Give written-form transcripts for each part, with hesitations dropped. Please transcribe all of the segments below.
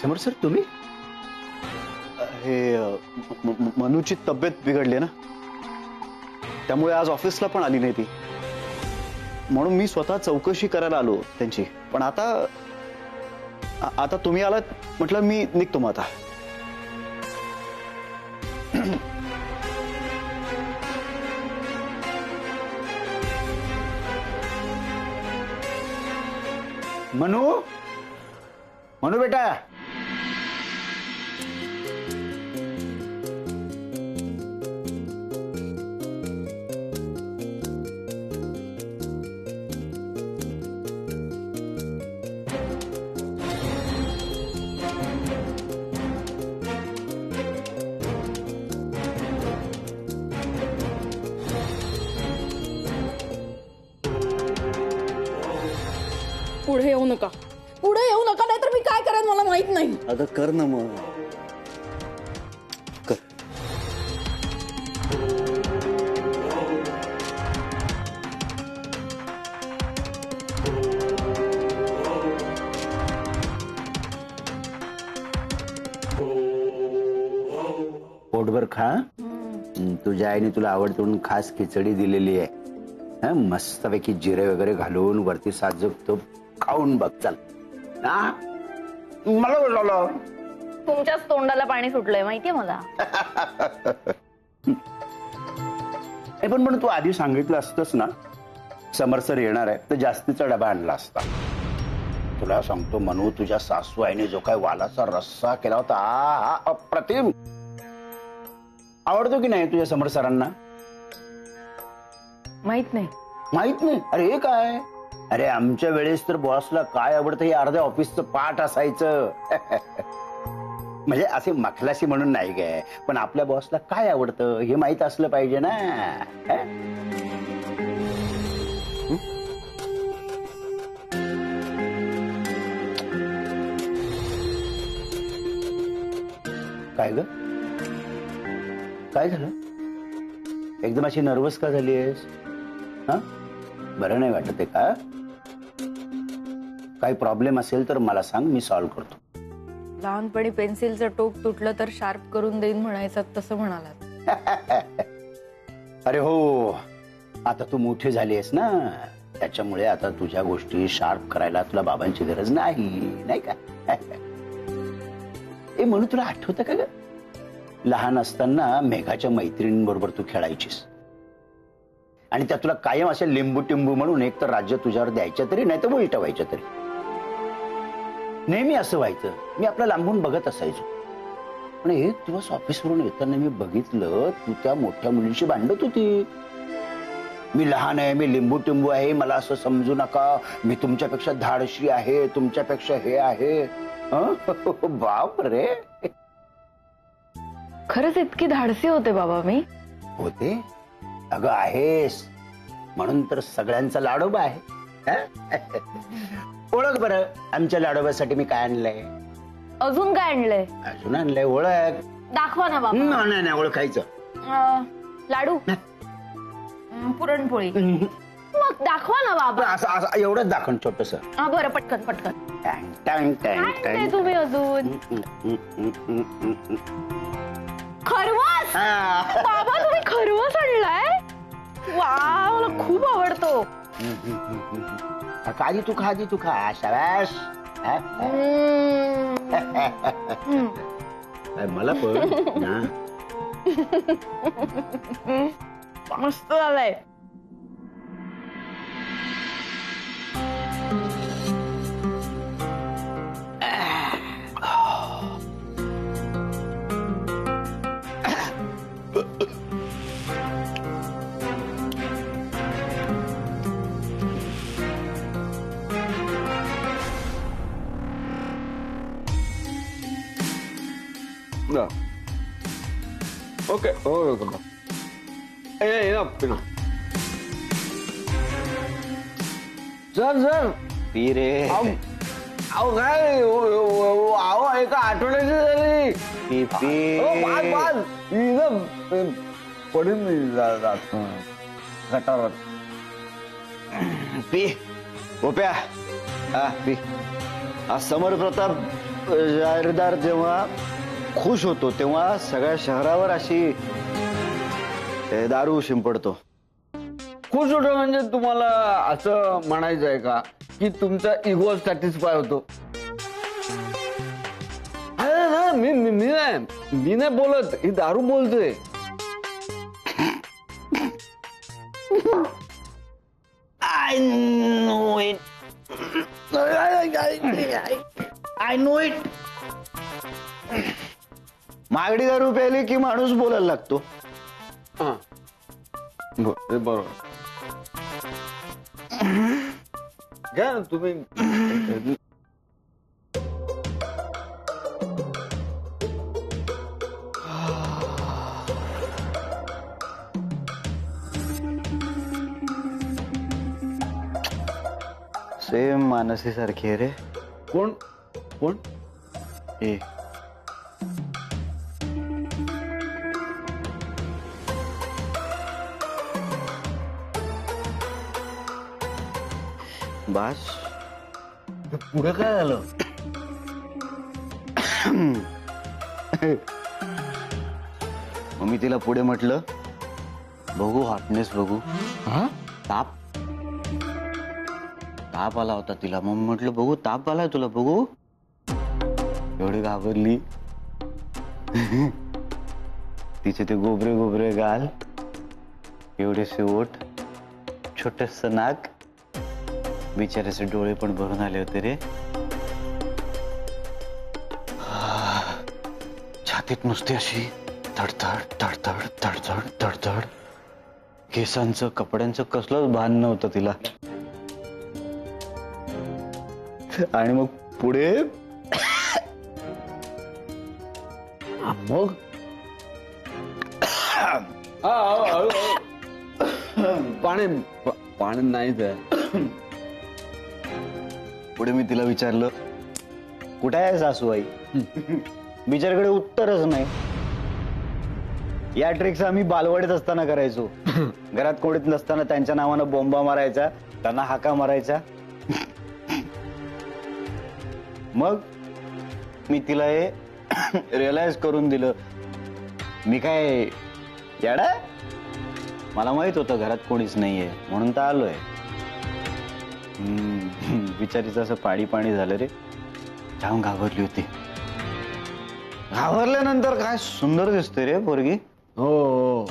समर sir तुम्ही? हे मनूची तब्येत बिघडली ना, त्यामुळे आज ऑफिसला पण आली नाही ती. म्हणून मी स्वतः चौकशी करायला आलो त्यांची. पण आता तुम्ही आलात म्हटलं मी निघतो मग आता. मनू, मनू बेटा. पुढे येऊ नका, पुढे येऊ नका, नाहीतर मी काय करेन मला माहित नाही. अगं कर ना मग, कर. पोटभर खा. तुझ्या आईने तुला आवडते म्हणून खास खिचडी दिलेली आहे. मस्तपैकी जिरे वगैरे घालून वरती साजूक तूप खाऊन बघ. चल ना, मला बोलवलं. तुमच्याच तोंडाला पाणी सुटलंय माहितीये मला. पण तू आधी सांगितलं असतंस ना समर सर येणार आहे तर जास्तीचा डबा आणला असता. तुला सांगतो मनू, तुझ्या सासू आईने जो काय वालाचा रस्सा केला होता, हा अप्रतिम. आवडतो की नाही तुझ्या समर सरांना? माहित नाही. माहित नाही? अरे हे काय, अरे आमच्या वेळेस तर बॉसला काय आवडतं हे अर्ध्या ऑफिसचं पाठ असायचं. म्हणजे असे मखलाशी म्हणून नाही काय, पण आपल्या बॉसला काय आवडतं हे माहित असलं पाहिजे ना. काय ग, काय झालं? एकदम अशी नर्वस का झाली आहेस? हा, बरं नाही वाटत आहे का? काही प्रॉब्लेम असेल तर मला सांग, मी सॉल्व्ह करतो. लहानपणी पेन्सिलचं टोक तुटलं तर शार्प करून देईन म्हणायचं, तसं म्हणालात. अरे हो, आता तू मोठी झाली आहेस ना, त्याच्यामुळे आता तुझ्या गोष्टी शार्प करायला तुला बाबांची गरज नाही का? ए म्हणून तुला आठवतं का ग, लहान असताना मेघाच्या मैत्रिणींबरोबर तू खेळायचीस आणि त्या तुला कायम अशा लिंबू टिंबू म्हणून एक तर राज्य तुझ्यावर द्यायच्या तरी, नाही तर उलट व्हायच्या तरी. नेहमी असं व्हायचं. मी आपल्या लांबून बघत असायचो. पण एक दिवस ऑफिसवरून येताना मी बघितलं तू त्या मोठ्या मुलीशी भांडत होती. मी लहान आहे, मी लिंबू टिंबू आहे, मला असं समजू नका, मी तुमच्यापेक्षा धाडशी आहे, तुमच्यापेक्षा हे आहे. बाप रे, खरंच इतकी धाडसी होते बाबा मी? होते अगं, आहेस म्हणून तर सगळ्यांचा लाडोबा आहे. ओळख बरं, आमच्या लाडोबासाठी मी काय आणलंय? अजून काय आणलंय? अजून आणलंय, ओळख. दाखवा ना बाबा. नाही ओळखायचं. लाडू, पुरणपोळी. मग दाखवा ना बाबा. असं एवढंच दाखवून छोटस. बरं, पटकन पटकन. काय आणलंय तुम्ही अजून? खरवस. बाबा तुम्ही खरवस आणलाय? वा, मला खूप आवडतो. आधी तू खा. शाबाश. मला पण ना. मस्त झालंय. Okay. Oh, come on. Hey, enough. Sir. पी रे. अहो काय अहो एका आठवड्याची झाली. पी. पडून गटारात. पी ओप्या. हा पी. हा समर प्रताप जाहीरदार जेव्हा खुश होतो तेव्हा सगळ्या शहरावर अशी दारू शिंपडतो. खुश होतो म्हणजे तुम्हाला असं म्हणायचं आहे का की तुमचा इगो सॅटिस्फाय होतो? अरे ना, मी नाही बोलत, ही दारू बोलतोय. I know it. I know it. मागडी दारू प्यायली की माणूस बोलायला लागतो. हा. ते बरोबर. घ्या ना तुम्ही. सेम मानसी सारखी आहे रे. कोण कोण? ए बास. पुढे काय झालं? मग मी तिला पुढे म्हटलं बघू हॉटनेस बघू. हा? ताप ताप आला होता तिला. मग म्हटलं बघू ताप आलाय तुला बघू. एवढी घाबरली. तिचे ते गोबरे गोबरे गाल, एवढेसे ओठ, छोटस नाक, बिचाऱ्याचे डोळे पण भरून आले होते रे. छातीत नुसती अशी धडधड धडधड धडधड धडधड. केसांचं कपड्यांचं कसलंच भान नव्हतं तिला. आणि मग पुढे मग पाणी पाणी नाहीच आहे. पुढे मी तिला विचारलं कुठे आहे सासूबाई. बिचारकडे उत्तरच नाही. या ट्रिक्स आम्ही बालवाडीत असताना करायचो. घरात कोणीच नसताना त्यांच्या नावानं बोंबा मारायचा, त्यांना हाका मारायचा. मग मी तिला हे रिअलाइज करून दिलं. मी काय येडा? मला माहित होतं घरात कोणीच नाहीये म्हणून तर आलोय. बिचारीचं असं पाणी पाणी झालं रे. जाम घाबरली होती. घाबरल्यानंतर काय सुंदर दिसते रे पोरगी. हो.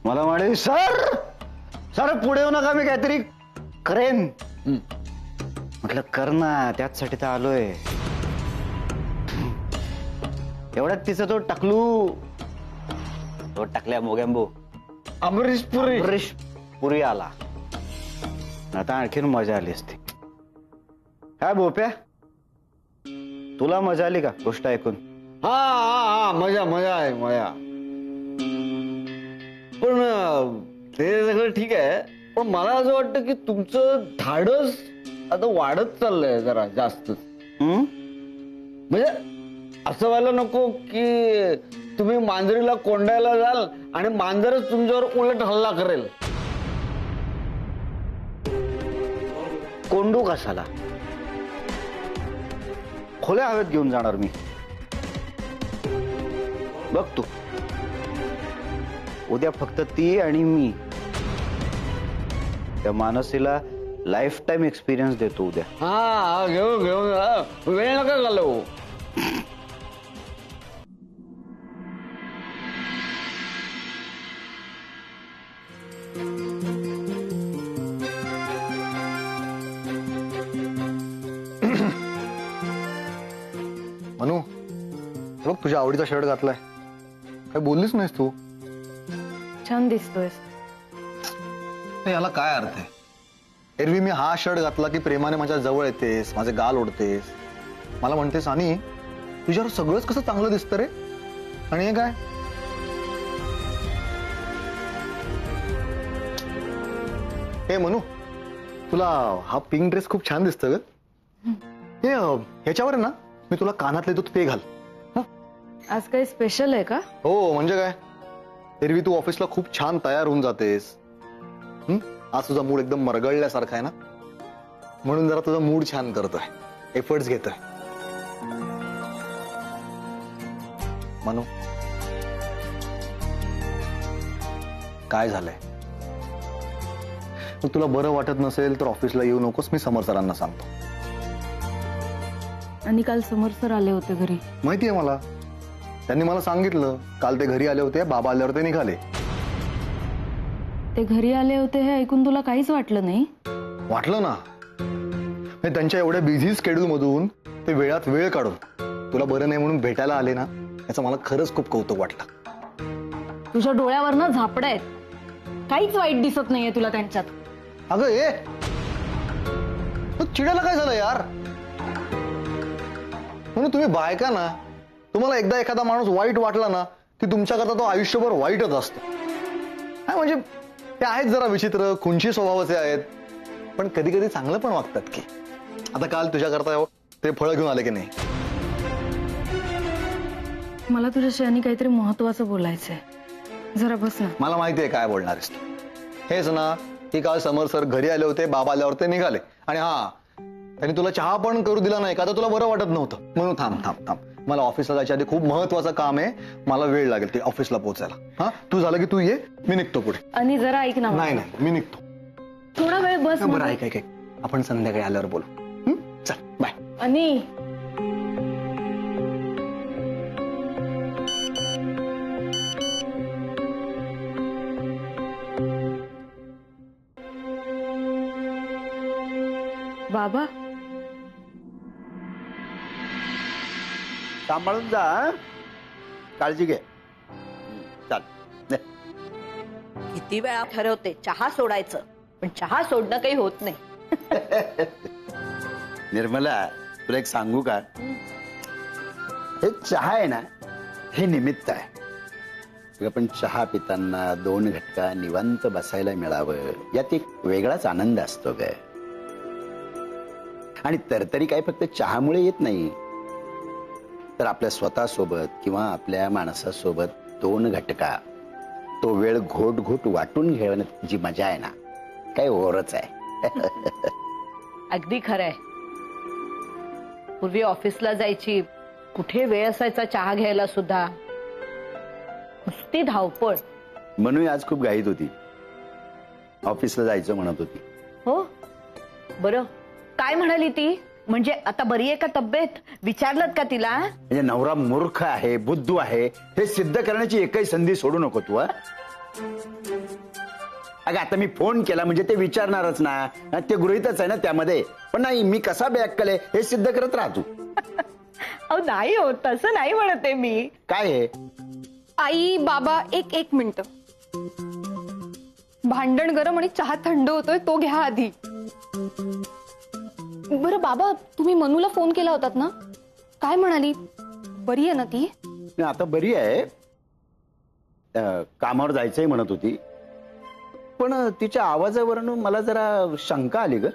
मला म्हणे सर सर पुढे येऊ नका, मी काहीतरी करेन. म्हटलं कर ना, त्याचसाठी तर आलोय. एवढ्यात तिचा तो टकलू तो टाकल्या मोगॅम्बो अमरीश पुरी अमरीश पुरी आला. आता आणखीन मजा आली असती. काय बोप्या, तुला मजा आली का गोष्ट ऐकून? हा हा हा मजा मजा आहे मजा. पण ते सगळं ठीक आहे, पण मला असं वाटतं की तुमचं धाडस आता वाढत चाललंय जरा जास्त. म्हणजे असं व्हायला नको की तुम्ही मांजरीला कोंडायला जाल आणि मांजरच तुमच्यावर उलट हल्ला करेल. कोंडू कशाला? खोल्या हवेत घेऊन जाणार मी. बघ तू, उद्या फक्त ती आणि मी त्या मानसीला लाईफ टाइम एक्सपिरियन्स देतो उद्या. हा घेऊन घेऊन वेळ नका घालवू. मनू, बघ तुझ्या आवडीचा शर्ट घातलाय. काय बोललीच नाहीस तू? छान दिसतोयस. याला काय अर्थ आहे? एरवी मी हा शर्ट घातला की प्रेमाने माझ्या जवळ येतेस, माझे गाल ओढतेस, मला म्हणतेस आणि तुझ्यावर सगळंच कसं चांगलं दिसतं रे. आणि हे काय? हे मनू, तुला हा पिंक ड्रेस खूप छान दिसतं ग. हे ह्याच्यावर ना मी तुला कानातले देतो ते घाल. आज काही स्पेशल आहे का? हो म्हणजे काय, एरवी तू ऑफिसला खूप छान तयार होऊन जातेस. आज तुझा मूड एकदम मरगळल्यासारखा आहे ना, म्हणून जरा तुझा मूड छान करतोय, एफर्ट्स घेतोय. मनू, काय झालंय? तुला बरं वाटत नसेल तर ऑफिसला येऊ नकोस, मी समर सरांना सांगतो. आणि काल समोर सर आले होते घरी. माहितीये मला, त्यांनी मला सांगितलं काल ते घरी आले होते, बाबा आल्यावर ते निघाले. ते घरी आले होते हे ऐकून तुला काहीच वाटलं नाही? वाटलं ना, म्हणजे त्यांच्या एवढ्या बिझी स्केड्यूल मधून ते वेळात वेळ काढून तुला बरं नाही म्हणून भेटायला आले ना, याचं मला खरंच खूप कौतुक वाटलं. तुझ्या डोळ्यावरनं झापड आहेत, काहीच वाईट दिसत नाहीये तुला त्यांच्यात. अगं ए, चिडायला काय झालं यार? म्हणून तुम्ही बायका ना, तुम्हाला एकदा एखादा माणूस वाईट वाटला ना की तुमच्याकरता तो आयुष्यभर वाईटच असतो. हा म्हणजे ते आहेत जरा विचित्र, खुंची स्वभावाचे आहेत, पण कधी कधी चांगलं पण वागतात की. आता काल तुझ्याकरता ते फळं घेऊन आले की नाही? मला तुझ्याशी आणि काहीतरी महत्वाचं बोलायचंय, जरा बस ना. मला माहितीये काय बोलणार आहेस तू. हेच ना की काल समर सर घरी आले होते, बाबा आल्यावर ते निघाले, आणि हा त्यांनी तुला चहा पण करू दिला नाही का तर तुला बरं वाटत नव्हतं म्हणून. थांब थांब थांब, मला ऑफिसला जायच्या आधी खूप महत्वाचं काम आहे, मला वेळ लागेल ते ऑफिसला पोहोचायला. हा, तू झालं की तू ये, मी निघतो पुढे. आणि जरा ऐक ना. नाही नाही, मी निघतो. थोडा वेळ बस. बरं ऐक ऐक ऐक, आपण संध्याकाळी आल्यावर बोलू. चल बाय. आणि बाबा, सांभाळून जा हं? काळजी घे. चाल. किती वेळा ठरवते चहा सोडायचं, पण चहा सोडणं काही होत नाही. निर्मला, तुला एक सांगू का? हे चहा आहे ना, हे निमित्त आहे. पण चहा पिताना 2 घटका निवांत बसायला मिळावं, यात एक वेगळाच आनंद असतो काय. आणि तरतरी काय फक्त चहामुळे येत नाही, तर आपल्या स्वतःसोबत किंवा आपल्या माणसासोबत 2 घटका तो वेळ घोट घोट वाटून घेण्यात जी मजा आहे ना, काय ओरच आहे. अगदी खरंय. पूर्वी ऑफिसला जायची, कुठे वेळ असायचा चहा घ्यायला सुद्धा, नुसती धावपळ. म्हणून आज खूप घाईत होती, ऑफिसला जायचं म्हणत होती. हो, बरं काय म्हणाली ती? म्हणजे आता बरी आहे का तब्येत? विचारलं का तिला? म्हणजे नवरा मूर्ख आहे, बुद्धू आहे हे सिद्ध करण्याची एकही संधी सोडू नको तू. अगं आता मी फोन केला म्हणजे ते विचारणारच ना, ते गृहीतच आहे ना त्यामध्ये. पण नाही, मी कसा बॅकले हे सिद्ध करत राहतो. अहो नाही होत, तसं नाही म्हणते मी. काय आहे? आई बाबा, एक मिनिट. भांडण गरम आणि चहा थंड होतोय, तो घ्या आधी. बरं बाबा, तुम्ही मनूला फोन केला होतात ना, काय म्हणाली? बरी आहे ना ती? आता बरी आहे, कामावर जायचंय म्हणत होती, पण तिच्या आवाजावरून मला जरा शंका आली ग.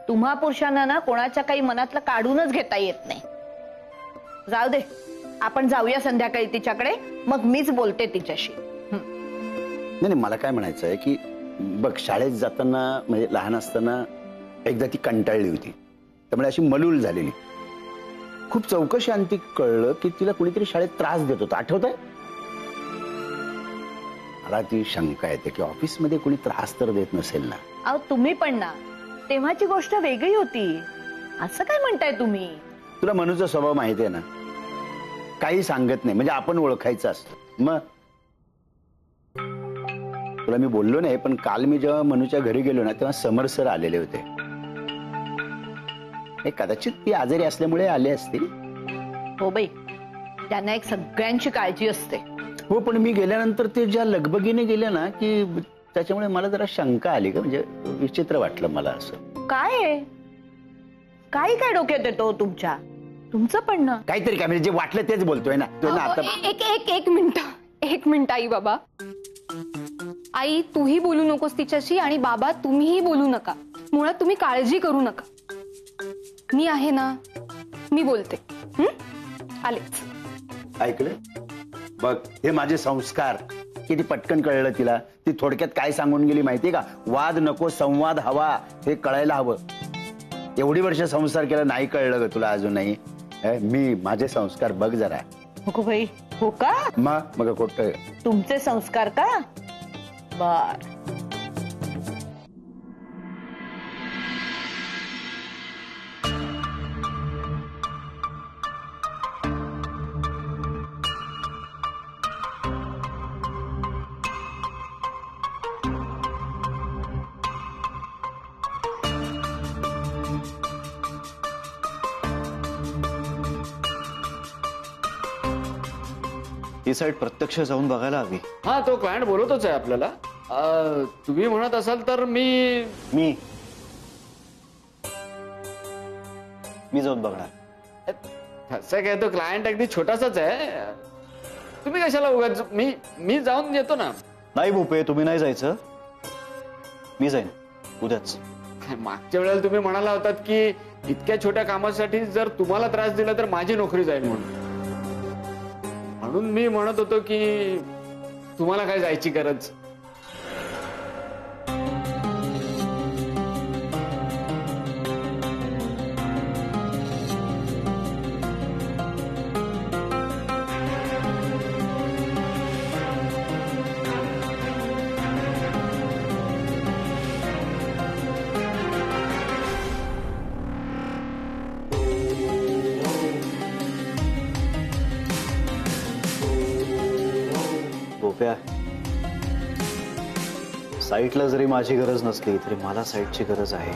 तुम्हा पुरुषांना ना कोणाच्या काही मनातलं काढूनच घेता येत नाही. जाऊ दे, आपण जाऊया संध्याकाळी तिच्याकडे, मग मीच बोलते तिच्याशी. नाही, मला काय म्हणायचं आहे की बघ, शाळेत जाताना म्हणजे लहान असताना एकदा ती कंटाळली होती, त्यामुळे अशी मलूल झालेली. खूप चौकशी अंती कळलं की तिला कुणीतरी शाळेत त्रास देत होता, आठवतंय? मला ती शंका येते की ऑफिसमध्ये कोणी त्रास तर देत नसेल ना. अहो तुम्ही पण ना, तेव्हाची गोष्ट वेगळी होती. असं काय म्हणताय तुम्ही? तुला मनूचा स्वभाव माहिती आहे ना, काही सांगत नाही, म्हणजे आपण ओळखायचं असतं. मग तुला मी बोललो नाही, पण काल मी जेव्हा मनूच्या घरी गेलो ना, तेव्हा समर सर आलेले होते. कदाचित ती आजारी असल्यामुळे आले असतील. हो बाई, त्यांना एक सगळ्यांची काळजी असते. हो, पण मी गेल्यानंतर ते ज्या लगबगीने गेले ना, की त्याच्यामुळे मला जरा शंका आली का, म्हणजे विचित्र वाटलं मला. असं काय काही काय डोक्यात येतो तुमच्या? तुमचं पण ना काहीतरी काय, म्हणजे जे वाटलं तेच बोलतोय ना. तो ना आता एक मिनिट आई बाबा. आई तूही बोलू नकोस तिच्याशी, आणि बाबा तुम्हीही बोलू नका. मुळात तुम्ही काळजी करू नका, मी आहे ना, मी बोलते. आलेच. ऐकलं बघ, हे माझे संस्कार किती पटकन कळलं तिला. ती थोडक्यात काय सांगून गेली माहितीये का? वाद नको, संवाद हवा, हे कळायला हवं. एवढी वर्ष संसार केला, नाही कळलं ग तुला अजूनही? मी माझे संस्कार बघ जरा. नको बाई, हो का? मग खोटं आहे. तुमचे संस्कार का? बर. ही साईड प्रत्यक्ष जाऊन बघायला हवी. हा तो क्लायंट बोलवतोच आहे आपल्याला. तुम्ही म्हणत असाल तर मी जाऊन बघणार. तसं काय तो क्लायंट अगदी छोटासाच आहे. तुम्ही कशाला उगाच मी जाऊन येतो ना. नाही भूपे, तुम्ही नाही जायचं, मी जाईन उद्याच. मागच्या वेळेला तुम्ही म्हणाला होतात की इतक्या छोट्या कामासाठी जर तुम्हाला त्रास दिला तर माझी नोकरी जाईल म्हणून मी म्हणत होतो की तुम्हाला काय जायची गरज. भोप्या, साईटला जरी माझी गरज नसली तरी मला साईटची गरज आहे.